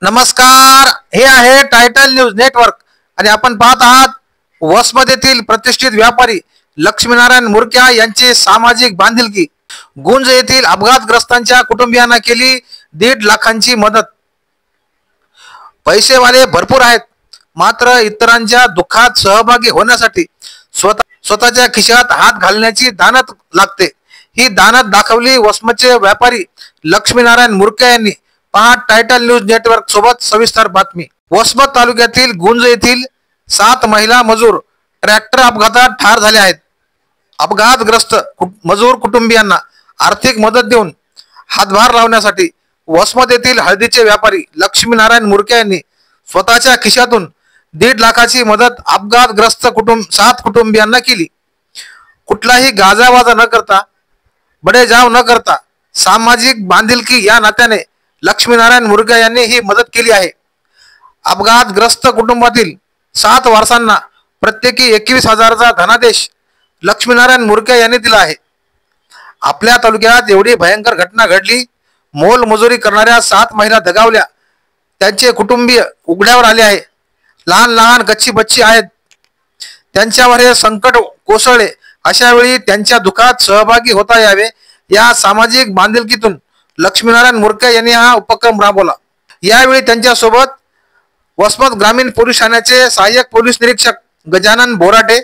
नमस्कार, हे आहे टायटल न्यूज नेटवर्क आणि आपण पाहत आहात वसमत प्रतिष्ठित व्यापारी लक्ष्मीनारायण मुरक्या यांची सामाजिक बांधिलकी। गुंज येथील अपघातग्रस्तांच्या कुटुंबियांना केली 1.5 लाखांची मदत। पैसेवाले भरपूर आहेत, मात्र इतरांच्या दुःखात सहभागी होण्यासाठी स्वतःच्या खिशात हात घालण्याची दानत लागते। ही दानत दाखवली वसमतचे व्यापारी लक्ष्मीनारायण मुरक्या यांनी। पहा टायटल न्यूज नेटवर्क सोबत सविस्तर बातमी। वसमत तालुक्यातील गुंज येथील 7 महिला मजूर ट्रॅक्टर अपघातात ठार झाले आहेत। अपघातग्रस्त मजूर कुटुंबियांना आर्थिक मदत देऊन हातभार लावण्यासाठी वसमत येथील हळदीचे व्यापारी लक्ष्मीनारायण मुरक्या यांनी स्वतःच्या खिशातून 1.5 लाखाची मदत अपघातग्रस्त 7 कुटुंबियांना केली। कुठलाही गाजावाजा न करता, बडेजाव न करता सामाजिक बांधिलकी या नात्याने लक्ष्मीनारायण मुरक्या यांनी ही मदत केली आहे। अपघातग्रस्त कुटुंबातील 7 वारसांना प्रत्येकी 21,000चा धनादेश लक्ष्मीनारायण मुरक्या यांनी दिला आहे। आपल्या तालुक्यात एवढी भयंकर घटना घडली, मोलमजुरी करणाऱ्या 7 महिला दगावल्या, त्यांचे कुटुंबीय उघड्यावर आले आहे। लहान लहान गच्ची बच्ची आहेत, त्यांच्यावर हे संकट कोसळले। अशा वेळी त्यांच्या दुःखात सहभागी होता यावे या सामाजिक बांधिलकीतून लक्ष्मीनारायण मुरक्या यांनी हा उपक्रम राबवला। यावेळी त्यांच्यासोबत वसमत ग्रामीण पोलीस ठाण्याचे सहाय्यक पोलीस निरीक्षक गजानन बोराटे,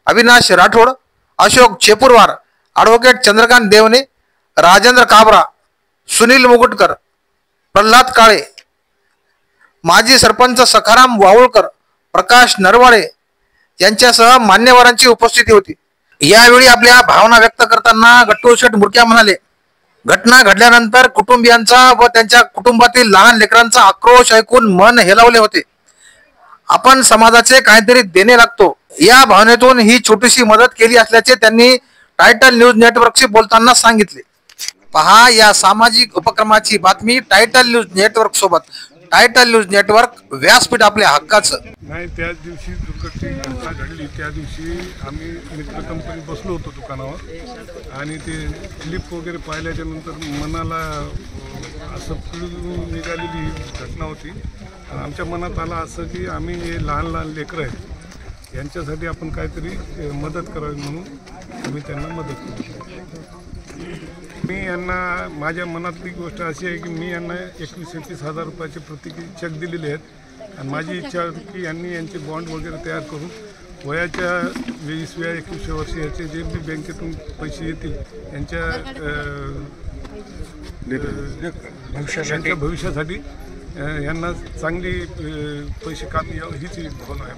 अविनाश राठोड, अशोक चेपुरवार, ॲडव्होकेट चंद्रकांत देवने, राजेंद्र काबरा, सुनील मुगुटकर, प्रल्हाद काळे, माजी सरपंच सखाराम वावळकर, प्रकाश नरवाळे यांच्यासह मान्यवरांची उपस्थिती होती। यावेळी आपल्या भावना व्यक्त करताना गट्टू शेठ मुरक्या म्हणाले, घटना घडल्यानंतर कुटुंबियांचा व त्यांच्या कुटुंबातील लहान लेकरांचा आक्रोश ऐकून मन हेलावले होते। आपण समाजाचे काहीतरी देणे लागतो या भावनेतून ही छोटीशी मदत केली असल्याचे त्यांनी टायटल न्यूज नेटवर्कशी बोलताना सांगितले। पहा या सामाजिक उपक्रमाची बातमी टायटल न्यूज नेटवर्क सोबत। टायटल न्यूज नेटवर्क, व्यासपीठ आपल्या हक्काचं। नाही, त्याच दिवशी घटना घडली, त्या दिवशी आम्ही मित्र कंपनीत बसलो होतो दुकानावर आणि ते क्लिप वगैरे पाहिल्याच्या नंतर मनाला असं पिळून निघालेली घटना होती। आमच्या मनात आलं असं की आम्ही हे लहान लहान लेकरं आहेत, यांच्यासाठी आपण काहीतरी मदत करावी म्हणून आम्ही त्यांना मदत केली। मी यांना, माझ्या मनातली गोष्ट अशी आहे की मी यांना 21,000 रुपयाचे प्रत्येकी चेक दिलेले आहेत आणि माझी इच्छा होती की यांनी यांचे बॉन्ड वगैरे तयार करून वयाच्या 20व्या 21व्या वर्षी याचे जे बी बँकेतून पैसे येतील यांच्या भविष्यासाठी यांना चांगली पैसे कामी यावं हीच भावना आहे।